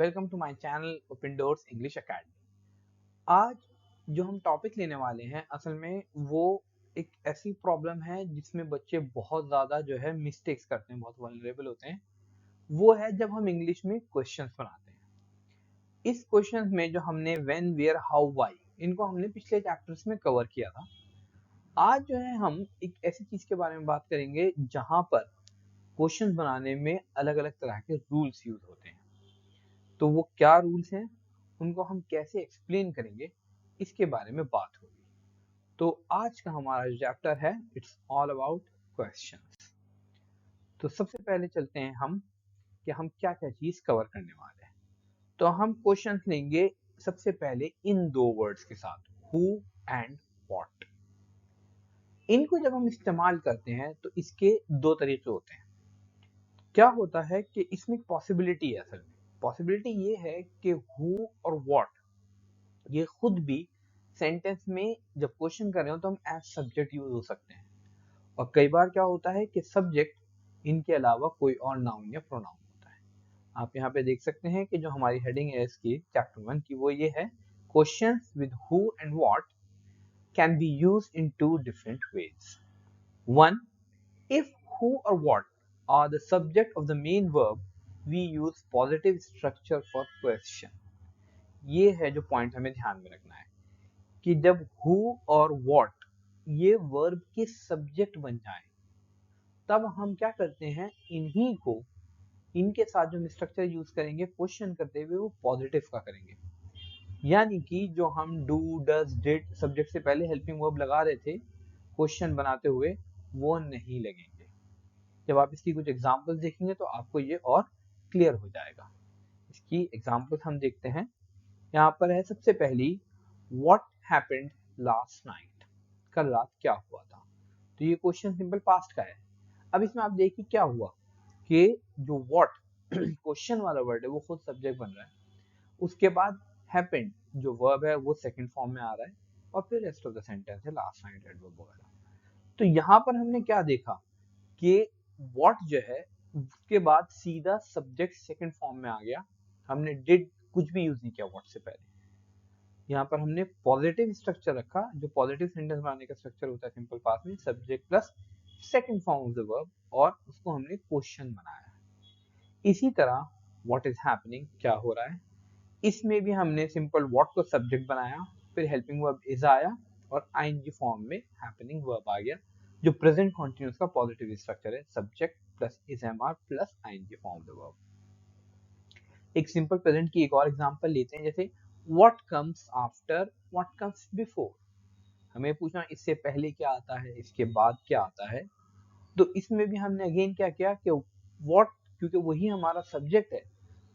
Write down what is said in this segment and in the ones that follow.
Welcome to my channel open doors English academy. आज जो हम टॉपिक लेने वाले हैं असल में वो एक ऐसी प्रॉब्लम है जिसमें बच्चे बहुत ज़्यादा जो है मिस्टेक्स करते हैं, बहुत वल्नरेबल होते हैं। वो है जब हम इंग्लिश में क्वेश्चंस बनाते हैं। इस क्वेश्चंस में जो हमने व्हेन, वेयर, हाउ, व्हाई, इनको हमने पिछले चैप्टर्स में कवर किया था। आज जो है हम एक ऐसी चीज़ के बारे में बात करेंगे जहाँ पर क्वेश्चंस बनाने में अलग अलग तरह के रूल्स यूज होते हैं। तो वो क्या रूल्स हैं, उनको हम कैसे एक्सप्लेन करेंगे, इसके बारे में बात होगी। तो आज का हमारा जो चैप्टर है इट्स ऑल अबाउट क्वेश्चंस। तो सबसे पहले चलते हैं हम कि हम क्या क्या चीज कवर करने वाले हैं। तो हम क्वेश्चंस लेंगे सबसे पहले इन दो वर्ड्स के साथ, हु एंड व्हाट। इनको जब हम इस्तेमाल करते हैं तो इसके दो तरीके होते हैं। क्या होता है कि इसमें पॉसिबिलिटी है, असल में पॉसिबिलिटी ये है कि हु और व्हाट ये खुद भी सेंटेंस में जब क्वेश्चन कर रहे हो तो हम एज सब्जेक्ट यूज हो सकते हैं। और कई बार क्या होता है कि सब्जेक्ट इनके अलावा कोई और नाउन या प्रोनाउन होता है। आप यहाँ पे देख सकते हैं कि जो हमारी हेडिंग है इसकी चैप्टर 1 की वो ये है, questions with who and what can be used in two different ways. 1. If who or what are the subject of the main verb, we use positive structure for question. ये है जो point हमें ध्यान में रखना है कि जब who और what ये वर्ब के सब्जेक्ट बन जाए तब हम क्या करते हैं, इन्हीं को इनके साथ जो हम स्ट्रक्चर यूज करेंगे क्वेश्चन करते हुए वो पॉजिटिव का करेंगे। यानी कि जो हम डू, डज, डिड सब्जेक्ट से पहले हेल्पिंग वर्ब लगा रहे थे क्वेश्चन बनाते हुए वो नहीं लगेंगे। जब आप इसकी कुछ एग्जांपल्स देखेंगे तो आपको ये और क्लियर हो जाएगा। इसकी एग्जांपल्स हम देखते हैं। यहाँ पर है सबसे पहली, व्हाट हैपेंड लास्ट नाइट, कल रात क्या हुआ था। तो ये क्वेश्चन सिंपल पास्ट का है। अब इसमें आप देखिए क्या हुआ कि जो व्हाट क्वेश्चन वाला वर्ड है वो खुद सब्जेक्ट बन रहा है, उसके बाद हैपेंड जो वर्ब है वो सेकंड फॉर्म में आ रहा है, और फिर रेस्ट ऑफ द सेंटेंस है लास्ट नाइट एडवर्ब वगैरह। तो यहाँ पर हमने क्या देखा कि व्हाट जो है उसके बाद सीधा सब्जेक्ट सेकंड फॉर्म में आ गया। हमने डिड कुछ भी यूज नहीं किया व्हाट से पहले। यहाँ पर हमने पॉजिटिव स्ट्रक्चर रखा, जो पॉजिटिव सेंटेंस बनाने का स्ट्रक्चर होता है सिंपल पास्ट में, subject plus second form of the verb, और उसको हमने क्वेश्चन बनाया। इसी तरह व्हाट इज हैपनिंग, क्या हो रहा है, इसमें भी हमने सिंपल व्हाट को सब्जेक्ट बनाया, फिर हेल्पिंग वर्ब इज आया और आईएनजी फॉर्म में हैपनिंग वर्ब आ गया, जो प्रेजेंट कंटीन्यूअस का पॉजिटिव स्ट्रक्चर है, subject plus is am are plus ING form of the verb. एक सिंपल प्रेजेंट की एक और एग्जांपल लेते हैं, जैसे what comes after, what comes before. हमें पूछना इससे पहले क्या आता है, इसके बाद क्या आता है। तो इसमें भी हमने अगेन क्या किया कि व्हाट, क्योंकि वही हमारा सब्जेक्ट है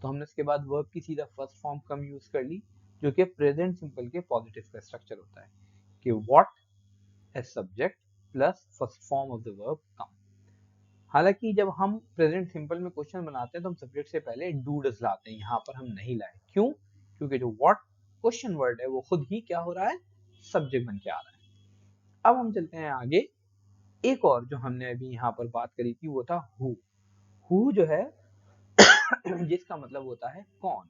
तो हमने उसके बाद वर्ब की सीधा फर्स्ट फॉर्म कम यूज कर ली, जो कि प्रेजेंट सिंपल के पॉजिटिव का स्ट्रक्चर होता है कि what as subject plus first form of the verb come. हालांकि जब हम प्रेजेंट सिंपल में क्वेश्चन बनाते हैं तो हम सब्जेक्ट से पहले डू डज लाते हैं, यहाँ पर हम नहीं लाए। क्यों? क्योंकि जो व्हाट क्वेश्चन वर्ड है वो खुद ही क्या हो रहा है, सब्जेक्ट बन के आ रहा है। अब हम चलते हैं आगे। एक और जो हमने अभी यहाँ पर बात करी थी वो था हु। हु जो है जिसका मतलब होता है कौन।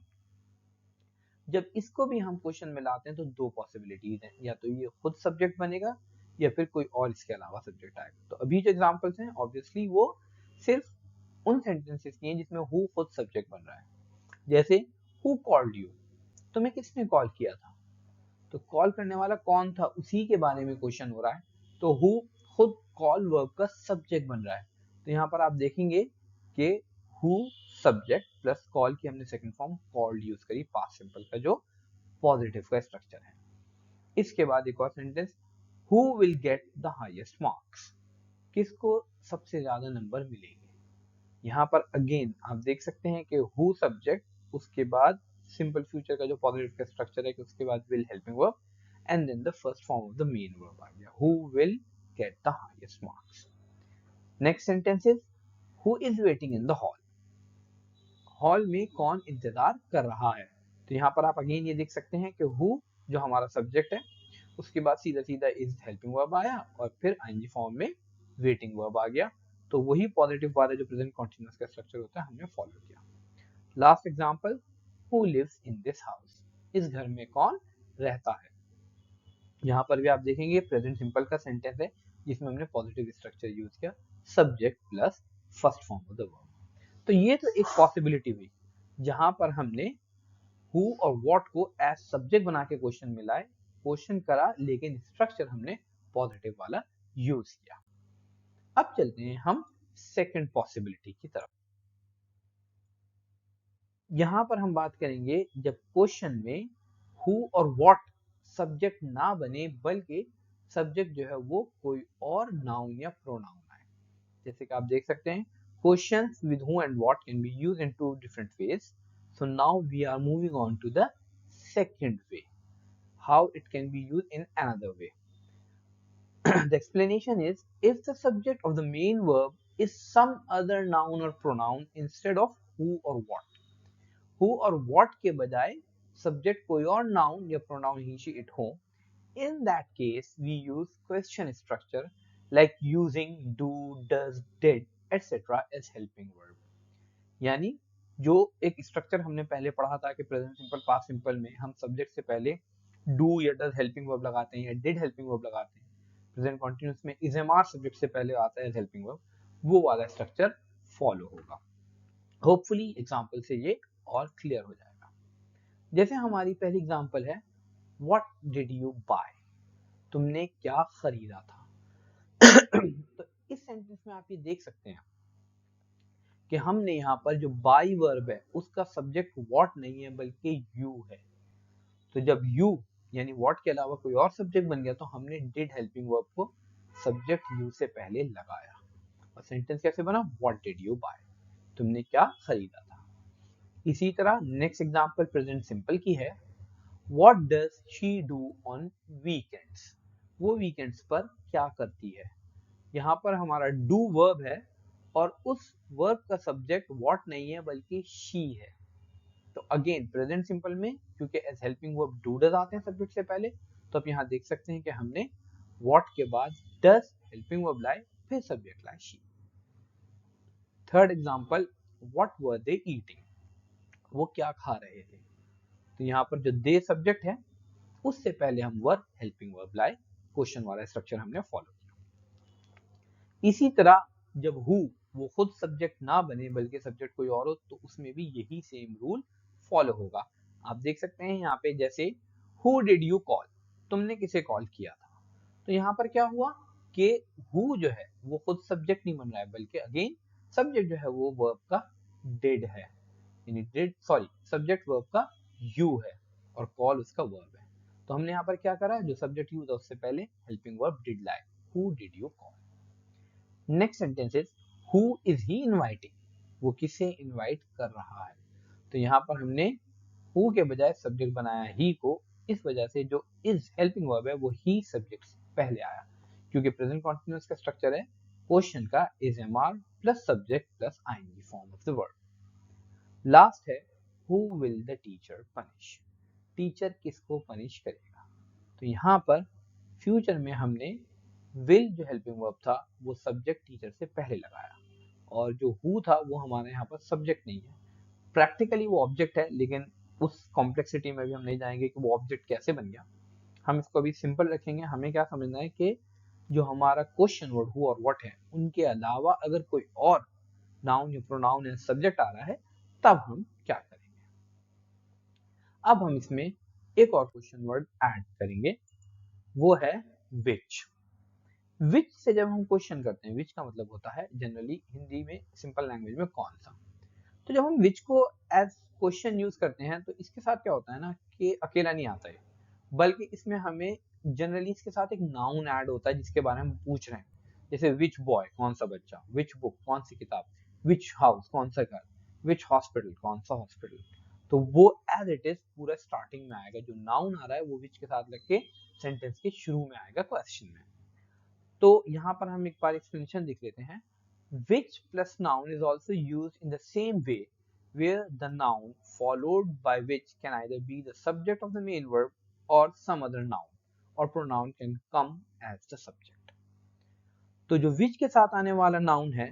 जब इसको भी हम क्वेश्चन में लाते हैं तो दो पॉसिबिलिटीज हैं, या तो ये खुद सब्जेक्ट बनेगा या फिर कोई और इसके अलावा सब्जेक्ट आएगा। तो अभी जो एग्जांपल्स हैं ऑब्वियसली वो सिर्फ उन सेंटेंसेस की हैं जिसमें हु खुद सब्जेक्ट बन रहा है। जैसे हु कॉल्ड यू, तुम्हें किसने कॉल किया था। तो कॉल करने वाला कौन था उसी के बारे में क्वेश्चन हो रहा है, तो हु खुद कॉल वर्ब का सब्जेक्ट बन रहा है। तो यहाँ पर आप देखेंगे कि हु सब्जेक्ट प्लस कॉल की हमने सेकंड फॉर्म कॉल्ड यूज करी, पास्ट सिंपल का जो पॉजिटिव का स्ट्रक्चर है। इसके बाद एक और sentence, who will get the highest marks, किसको सबसे ज्यादा नंबर मिलेंगे। यहाँ पर अगेन आप देख सकते हैं कि हु सब्जेक्ट, उसके बाद सिंपल फ्यूचर का जो पॉजिटिव का स्ट्रक्चर है कि उसके बाद will helping verb and then the first form of the main verb आ गया, who will get the highest marks. Next sentence is who is waiting in the hall, hall में कौन इंतजार कर रहा है। तो यहाँ पर आप अगेन ये देख सकते हैं कि हु जो हमारा सब्जेक्ट है उसके बाद सीधा सीधा इज हेल्पिंग वर्ब आया और फिर आईएनजी फॉर्म में वेटिंग वर्ब आ गया। तो वही पॉजिटिव वाला जो प्रेजेंट कंटीन्यूअस का स्ट्रक्चर होता है हमने फॉलो किया। Last example, who lives in this house, इस घर में कौन रहता है। यहाँ पर भी आप देखेंगे प्रेजेंट सिंपल का सेंटेंस है जिसमें हमने पॉजिटिव स्ट्रक्चर यूज किया, subject plus first form of the verb. तो ये तो एक पॉसिबिलिटी हुई जहां पर हमने हु और व्हाट को एज सब्जेक्ट बना के क्वेश्चन मिलाए, क्वेश्चन करा, लेकिन स्ट्रक्चर हमने पॉजिटिव वाला यूज किया। अब चलते हैं हम सेकंड पॉसिबिलिटी की तरफ। यहां पर हम बात करेंगे जब क्वेश्चन में हु और व्हाट सब्जेक्ट ना बने बल्कि सब्जेक्ट जो है वो कोई और नाउन या प्रोनाउन आए। जैसे कि आप देख सकते हैं questions with who and what can be used in two different ways. So now we are moving on to the second way, how it can be used in another way. The explanation is if the subject of the main verb is some other noun or pronoun instead of who or what. Who or what के बजाय subject कोई और noun या pronoun he she it हो, in that case we use question structure like using do, does, did, etc. as helping verb. यानी जो एक structure हमने पहले पढ़ा था कि प्रेजेंट सिंपल पास्ट सिंपल में हम सब्जेक्ट से पहले डू या डज हेल्पिंग वर्ब लगाते हैं या डिड हेल्पिंग वर्ब लगाते हैं, प्रेजेंट कॉन्टिन्यूस में इज एम आर सब्जेक्ट से पहले आता है हेल्पिंग वर्ब, वो वाला स्ट्रक्चर फॉलो होगा। होपफुली एग्जांपल से ये और क्लियर हो जाएगा। जैसे हमारी पहली एग्जांपल है व्हाट डिड यू बाय, तुमने क्या खरीदा था। तो इस सेंटेंस में आप ये देख सकते हैं कि हमने यहाँ पर जो बाई वर्ब है उसका सब्जेक्ट व्हाट नहीं है बल्कि यू है। तो जब यू यानी व्हाट के अलावा कोई और सब्जेक्ट बन गया तो हमने डिड हेल्पिंग वर्ब को सब्जेक्ट यू से पहले लगाया और सेंटेंस कैसे बना, व्हाट डिड यू बाय, तुमने क्या खरीदा था। इसी तरह नेक्स्ट एग्जांपल प्रेजेंट सिंपल की है, what does she do on weekends, वो वीकेंड्स पर क्या करती है। यहाँ पर हमारा डू वर्ब है और उस वर्ब का सब्जेक्ट व्हाट नहीं है बल्कि शी है। तो अगेन प्रेजेंट सिंपल में क्योंकि as helping verb do does आते हैं सब्जेक्ट से पहले, तो आप यहाँ देख सकते हैं कि हमने व्हाट के बाद डज हेल्पिंग वर्ब लाए फिर सब्जेक्ट लाए she. Third example what were they eating, वो क्या खा रहे थे। तो यहाँ पर जो दे सब्जेक्ट है उससे पहले हम वर हेल्पिंग वर्ब लाए, क्वेश्चन वाला स्ट्रक्चर हमने फॉलो किया। इसी तरह जब हु वो खुद सब्जेक्ट ना बने बल्कि सब्जेक्ट कोई और हो तो उसमें भी यही सेम रूल फॉलो होगा। आप देख सकते हैं यहाँ पे जैसे हु डिड यू कॉल, तुमने किसे कॉल किया था। तो यहाँ पर क्या हुआ कि हु जो है वो खुद सब्जेक्ट नहीं बन रहा है बल्कि अगेन सब्जेक्ट जो है वो वर्ब का डिड है, यानी डिड सॉरी सब्जेक्ट वर्ब का यू है और कॉल उसका वर्ब है। तो हमने यहाँ पर क्या करा, जो सब्जेक्ट यूज है उससे पहले हेल्पिंग वर्ब डिड लाए, who did you call. Next sentence is who is he inviting, वो किसे इनवाइट कर रहा है। तो यहाँ पर हमने हु के बजाय सब्जेक्ट बनाया ही को, इस वजह से जो इज हेल्पिंग वर्ब है वो ही सब्जेक्ट से पहले आया, क्योंकि प्रेजेंट कॉन्टिन्यूअस का स्ट्रक्चर है क्वेश्चन का is am are plus subject plus ING form of the verb. Last है who will the teacher punish, teacher किसको पनिश करेगा। तो यहाँ पर फ्यूचर में हमने विल जो हेल्पिंग वर्ब था वो सब्जेक्ट टीचर से पहले लगाया और जो हु था वो हमारे यहाँ पर सब्जेक्ट नहीं है, प्रैक्टिकली वो ऑब्जेक्ट है, लेकिन उस कॉम्प्लेक्सिटी में भी हम नहीं जाएंगे कि वो ऑब्जेक्ट कैसे बन गया। हम इसको अभी सिंपल रखेंगे। हमें क्या समझना है कि जो हमारा क्वेश्चन वर्ड हु और व्हाट है उनके अलावा अगर कोई और नाउन या प्रोनाउन या सब्जेक्ट आ रहा है तब हम क्या करेंगे। अब हम इसमें एक और क्वेश्चन वर्ड ऐड करेंगे, वो है विच। विच से जब हम क्वेश्चन करते हैं, विच का मतलब होता है जनरली हिंदी में सिंपल लैंग्वेज में कौन सा। तो जब हम विच को एज क्वेश्चन यूज करते हैं तो इसके साथ क्या होता है ना कि अकेला नहीं आता है, बल्कि इसमें हमें जनरली इसके साथ एक नाउन ऐड होता है जिसके बारे में हम पूछ रहे हैं। जैसे विच बॉय कौन सा बच्चा, विच बुक कौन सी किताब, विच हाउस कौन सा घर, विच हॉस्पिटल कौन सा हॉस्पिटल। तो वो एज इट इज पूरा स्टार्टिंग में आएगा, जो नाउन आ रहा है वो विच के साथ लग के सेंटेंस के शुरू में आएगा क्वेश्चन में। तो यहाँ पर हम एक बार एक्सप्लेनेशन देख लेते हैं। Which plus noun is also used in the same way, where the noun followed by which can either be the subject of the main verb or some other noun, or pronoun can come as the subject. तो जो which के साथ आने वाला noun है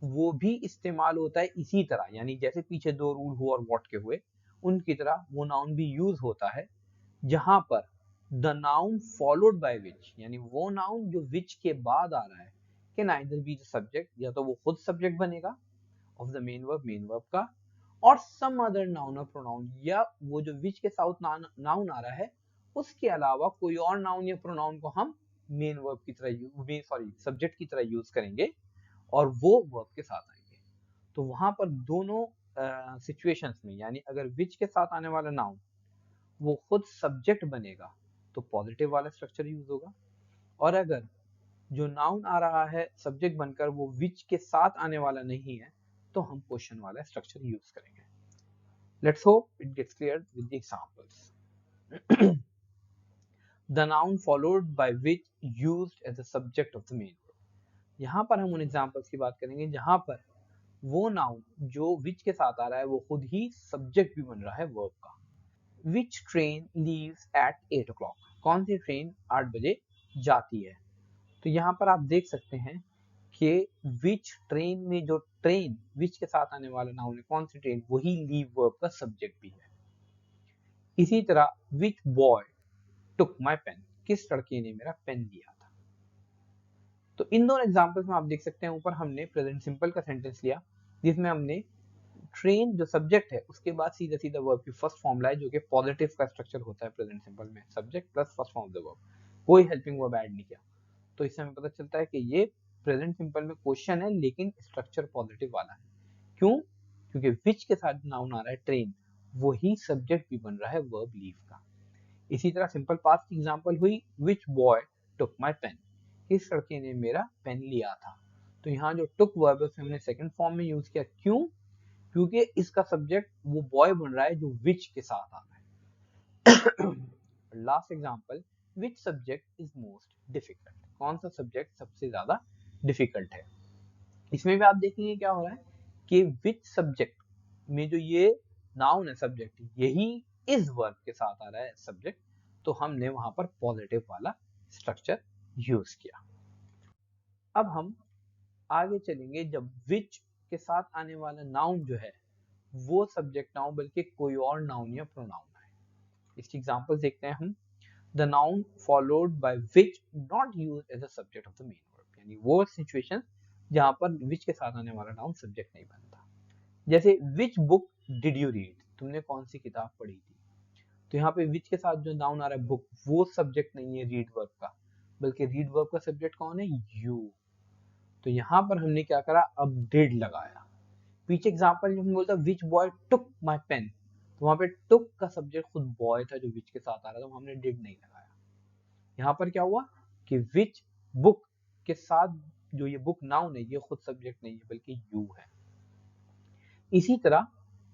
वो भी इस्तेमाल होता है इसी तरह, यानी जैसे पीछे दो रूल हो और what के हुए उनकी तरह वो नाउन भी यूज होता है जहां पर द नाउन फॉलोड बाय विच, यानी वो नाउन जो विच के बाद आ रहा है, can either be the subject, या तो वो खुद सब्जेक्ट बनेगा ऑफ द मेन वर्ब का, और सम अदर नाउन और प्रोनाउन, या वो जो विच के साथ नाउन आ रहा है उसके अलावा कोई और नाउन या प्रोनाउन को हम मेन वर्ब की तरह सब्जेक्ट की तरह यूज करेंगे और वो वर्ब के साथ आएंगे। तो वहां पर दोनों सिचुएशंस में, यानी अगर विच के साथ आने वाला नाउन वो खुद सब्जेक्ट बनेगा तो पॉजिटिव वाला स्ट्रक्चर यूज होगा, और अगर जो नाउन आ रहा है सब्जेक्ट बनकर वो विच के साथ आने वाला नहीं है तो हम क्वेश्चन वाला स्ट्रक्चर यूज करेंगे। Let's hope it gets clear with the examples. The noun followed by which used as the subject of the main verb. यहाँ पर हम उन एग्जांपल्स की बात करेंगे जहां पर वो नाउन जो विच के साथ आ रहा है वो खुद ही सब्जेक्ट भी बन रहा है वर्ब का। Which train leaves at 8 o'clock? कौन सी ट्रेन 8 बजे जाती है? तो यहाँ पर आप देख सकते हैं कि which ट्रेन में जो ट्रेन which के साथ आने वाला नाउन है, कौन सी ट्रेन, वही लीव वर्ब का सब्जेक्ट भी है। इसी तरह which boy took my pen? किस लड़के ने मेरा पेन लिया था? तो इन दोनों एग्जांपल्स में आप देख सकते हैं ऊपर हमने प्रेजेंट सिंपल का सेंटेंस लिया जिसमें हमने ट्रेन जो सब्जेक्ट है उसके बाद सीधा सीधा वर्ब की फर्स्ट फॉर्म लाए, जो कि पॉजिटिव का स्ट्रक्चर होता है प्रेजेंट सिंपल में, subject plus first form of the verb, कोई हेल्पिंग वर्ब ऐड नहीं किया। तो इससे हमें पता चलता है कि ये प्रेजेंट सिंपल में क्वेश्चन है लेकिन स्ट्रक्चर पॉजिटिव वाला है। क्यों? क्योंकि विच के साथ नाउन आ रहा है ट्रेन, वही सब्जेक्ट भी बन रहा है वर्ब लीव का। इसी तरह सिंपल पास्ट की एग्जांपल हुई विच बॉय टुक माय पेन, किस लड़के ने मेरा पेन लिया था। तो यहाँ जो टुक वर्ब है उसे हमने सेकंड फॉर्म में यूज किया। क्यों? क्योंकि इसका सब्जेक्ट वो बॉय बन रहा है जो विच के साथ आ रहा है। Last example, which subject is most difficult, कौन सा सब्जेक्ट सबसे ज्यादा डिफिकल्ट है। इसमें भी आप देखेंगे क्या हो रहा है कि विच सब्जेक्ट में जो ये नाउन है सब्जेक्ट, यही इस वर्ब के साथ आ रहा है सब्जेक्ट, तो हमने वहां पर पॉजिटिव वाला स्ट्रक्चर यूज किया। अब हम आगे चलेंगे जब विच के साथ आने वाला नाउन जो है वो सब्जेक्ट ना हो बल्कि कोई और नाउन या प्रोनाउन है। इसकी एग्जांपल देखते हैं हम। The noun followed by which not used as a subject of the main verb, यानी वो सिचुएशन जहां पर विच के साथ आने वाला नाउन सब्जेक्ट नहीं बनता। जैसे which book did you read, तुमने कौन सी किताब पढ़ी थी। तो यहाँ पे विच के साथ जो नाउन आ रहा है बुक, वो सब्जेक्ट नहीं है रीड वर्ब का, बल्कि रीड वर्ब का सब्जेक्ट कौन है, यू। तो यहाँ पर हमने क्या करा, अब डिड लगाया। पीछे एग्जांपल जब हम बोलता विच बॉय टुक माय पेन, तो वहां पे टुक का सब्जेक्ट खुद बॉय था जो विच के साथ आ रहा था, तो हमने डिड नहीं लगाया। यहाँ पर क्या हुआ कि विच बुक के साथ जो ये बुक नाउन है ये खुद सब्जेक्ट नहीं है बल्कि यू है। इसी तरह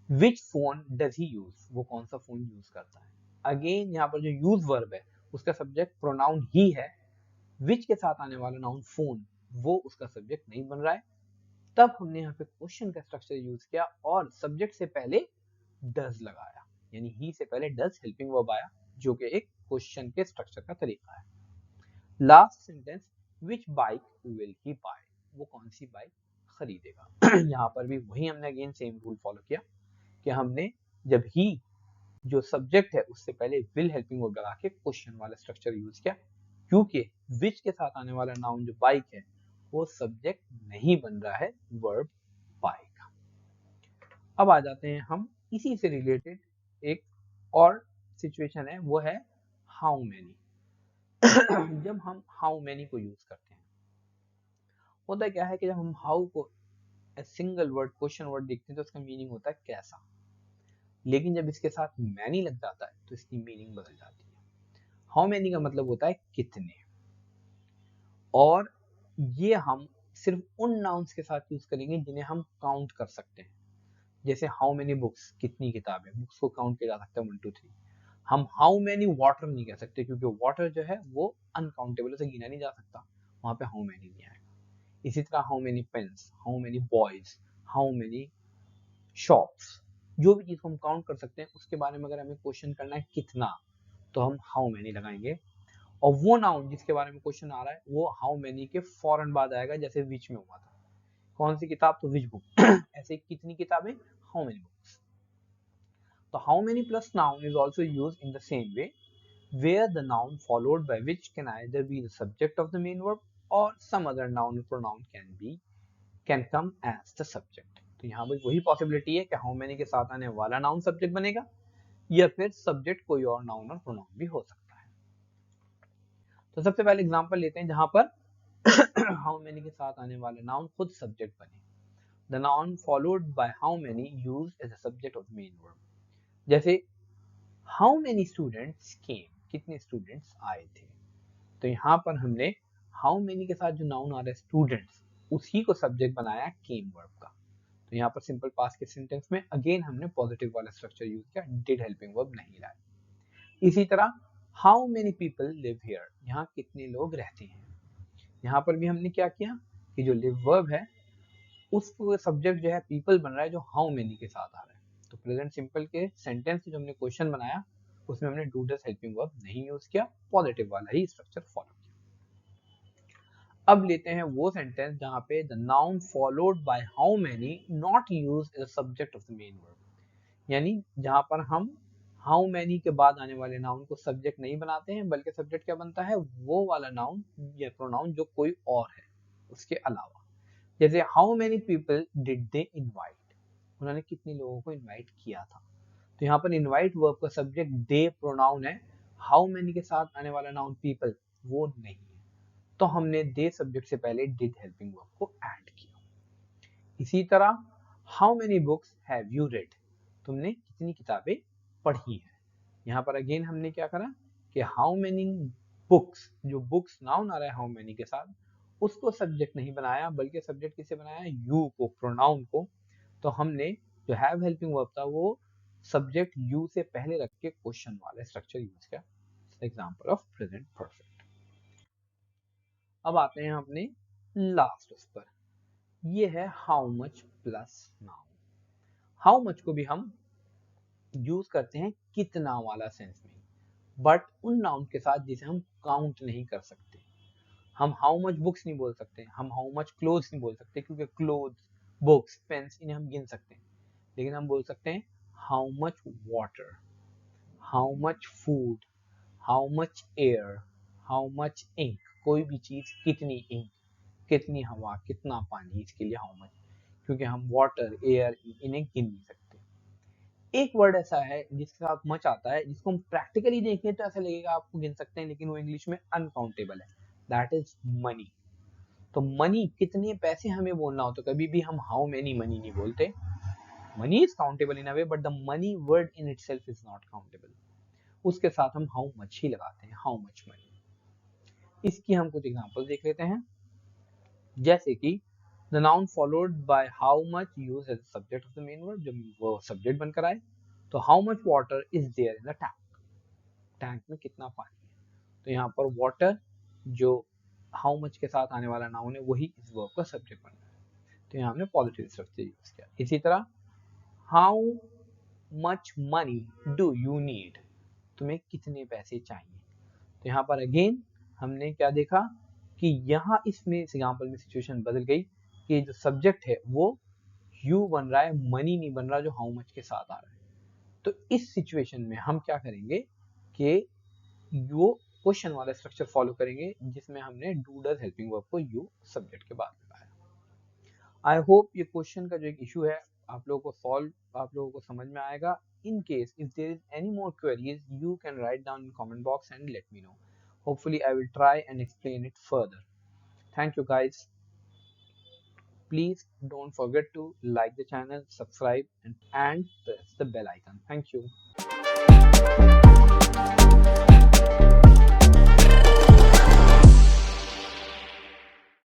विच फोन डज ही यूज, वो कौन सा फोन यूज करता है। अगेन यहाँ पर जो यूज वर्ब है उसका सब्जेक्ट प्रोनाउन ही है, विच के साथ आने वाला नाउन फोन वो उसका सब्जेक्ट नहीं बन रहा है। तब हमने यहाँ पे क्वेश्चन का स्ट्रक्चर यूज किया और सब्जेक्ट से पहले डज लगाया, यानी ही से पहले डज हेल्पिंग वर्ब आया, जो कि एक क्वेश्चन के स्ट्रक्चर का तरीका है। Last sentence, which bike will he buy, वो कौन सी बाइक खरीदेगा। यहाँ पर भी वही हमने अगेन सेम रूल फॉलो किया कि हमने जब ही जो सब्जेक्ट है उससे पहले विल हेल्पिंग वर्ब लगा के क्वेश्चन वाला स्ट्रक्चर यूज किया, क्योंकि विच के साथ आने वाला नाउन जो बाइक है वो सब्जेक्ट नहीं बन रहा है वर्ब बाय का। अब आ जाते हैं हम इसी से रिलेटेड एक और सिचुएशन है, वो है हाउ मेनी। जब हम हाउ मेनी को यूज करते हैं, होता क्या है कि जब हम हाउ को सिंगल वर्ड क्वेश्चन वर्ड देखते हैं तो उसका मीनिंग होता है कैसा, लेकिन जब इसके साथ मैनी लग जाता है तो इसकी मीनिंग बदल जाती है। हाउ मेनी का मतलब होता है कितने, और ये हम सिर्फ उन नाउन्स के साथ यूज करेंगे जिन्हें हम काउंट कर सकते हैं। जैसे हाउ मेनी बुक्स, कितनी किताबें, बुक्स को काउंट किया जा सकता है 1 2 3। हम हाउ मेनी वाटर नहीं कह सकते क्योंकि वाटर जो है वो अनकाउंटेबल, उसे गिना नहीं जा सकता, वहां पे हाउ मेनी नहीं आएगा। इसी तरह how many pens, how many boys, how many shops, जो भी चीज को हम काउंट कर सकते हैं उसके बारे में अगर हमें क्वेश्चन करना है कितना, तो हम हाउ मेनी लगाएंगे। और वो नाउन जिसके बारे में क्वेश्चन आ रहा है वो हाउ मेनी के फौरन बाद आएगा, जैसे विच में हुआ था, कौन सी किताब, तो विच बुक। ऐसे कितनी किताबें, हाउ मेनी बुक्स। तो how many plus noun is also used in the same way, where the noun followed by which can either be the subject of the main verb or some other noun or pronoun can come as the subject. तो यहाँ पर वही possibility है कि how many के साथ आने वाला नाउन सब्जेक्ट बनेगा या फिर सब्जेक्ट कोई और नाउन और प्रोनाउन भी हो सकता है। तो सबसे पहले एग्जांपल लेते हैं जहां पर how many के साथ आने वाला नाउन खुद सब्जेक्ट बने। The noun followed by how many used as a subject of the main verb. जैसे how many students came, कितने स्टूडेंट्स आए थे। तो यहाँ पर हमने how many के साथ जो नाउन आ रहा है स्टूडेंट्स, उसी को सब्जेक्ट बनाया came वर्ब का। तो यहाँ पर सिंपल पास्ट के सेंटेंस में अगेन हमने पॉजिटिव वाला स्ट्रक्चर यूज किया, डिड हेल्पिंग वर्ब नहीं लाया। इसी तरह how many people live here, यहाँ कितने लोग रहते हैं। यहाँ पर भी हमने क्या किया कि जो लिव वर्ब है उसको सब्जेक्ट जो है पीपल बन रहा है जो हाउ मेनी के साथ आ रहा है। तो प्रेजेंट सिंपल के सेंटेंस जो हमने क्वेश्चन बनाया उसमें हमने डू डज हेल्पिंग वर्ब नहीं यूज किया, पॉजिटिव वाला ही स्ट्रक्चर फॉलो किया। अब लेते हैं वो सेंटेंस जहां पे the noun followed by how many not used as subject of the main verb, यानी जहां पर हम हाउ मेनी के बाद आने वाले नाउन को सब्जेक्ट नहीं बनाते हैं बल्कि सब्जेक्ट क्या बनता है, वो वाला नाउन या प्रोनाउन जो कोई और है उसके अलावा। जैसे how many people did they invite, उन्होंने कितने लोगों को इनवाइट किया था। तो यहाँ पर इनवाइट वर्ब का सब्जेक्ट दे प्रोनाउन है, हाउ मेनी के साथ आने वाला नाउन पीपल वो नहीं है, तो हमने दे सब्जेक्ट से पहले डिड हेल्पिंग वर्ब को ऐड किया। इसी तरह how many books have you read, तुमने कितनी किताबें पढ़ी है। यहाँ पर अगेन हमने क्या करा कि हाउ मेनी बुक्स, जो बुक्स नाउन आ रहा है हाउ मेनी के साथ, उसको सब्जेक्ट नहीं बनाया बल्कि सब्जेक्ट किसे बनाया, यू को, प्रोनाउन को। तो हमने जो हैव हेल्पिंग वर्ब था वो सब्जेक्ट यू से पहले रख के क्वेश्चन वाला स्ट्रक्चर यूज किया, एग्जांपल ऑफ प्रेजेंट परफेक्ट। अब आते हैं अपने लास्ट उस पर, ये है how much plus noun. How much को भी हम यूज करते हैं कितना वाला सेंस में, बट उन नाउन के साथ जिसे हम काउंट नहीं कर सकते। हम हाउ मच बुक्स नहीं बोल सकते, हम हाउ मच क्लोथ्स नहीं बोल सकते, क्योंकि क्लोथ्स, बुक्स, पेन्स इन्हें हम गिन सकते हैं, लेकिन हम बोल सकते हैं how much water, how much food, how much air, how much ink, कोई भी चीज कितनी इंक, कितनी हवा, कितना पानी, इसके लिए हाउ मच, क्योंकि हम वाटर, एयर इन्हें गिन नहीं सकते। एक वर्ड ऐसा है जिसके साथ मच आता है, जिसको हम प्रैक्टिकली देखें तो ऐसा लगेगा आपको गिन सकते हैं, लेकिन वो इंग्लिश में अनकाउंटेबल है, दैट इज मनी। तो मनी, कितने पैसे हमें बोलना हो तो कभी भी हम हाउ मेनी मनी नहीं बोलते। Money is countable in a way, but the money word in itself is not countable. उसके साथ हम हाउ मच ही लगाते हैं, हाउ मच मनी। इसकी हम कुछ एग्जांपल देख लेते हैं, जैसे कि the noun followed by how much used as subject of the main verb, जब वो सब्जेक्ट बनकर आए तो how much water is there in the tank, tank में कितना पानी है। तो यहाँ पर वाटर जो हाउ मच के साथ आने वाला नाउन है वही इस वर्ब का सब्जेक्ट बन रहा है, तो यहाँ हमने पॉजिटिव स्ट्रक्चर यूज किया। इसी तरह how much money do you need, तुम्हें कितने पैसे चाहिए। तो यहाँ पर अगेन हमने क्या देखा कि यहाँ इसमें एग्जांपल में सिचुएशन बदल गई कि जो सब्जेक्ट है वो यू बन रहा है, मनी नहीं बन रहा जो हाउ मच के साथ आ रहा है। तो इस सिचुएशन में हम क्या करेंगे कि वो क्वेश्चन वाला स्ट्रक्चर फॉलो करेंगे जिसमें हमने डू डज हेल्पिंग वर्ब को यू सब्जेक्ट के बाद लगाया। आई होप ये क्वेश्चन का जो एक इशू है आप लोगों को समझ में आएगा। In case if there is any more queries, you can write down in comment box and let me know. Hopefully I will try and explain it further. Thank you guys. Please don't forget to like the channel, subscribe and press the bell icon. Thank you.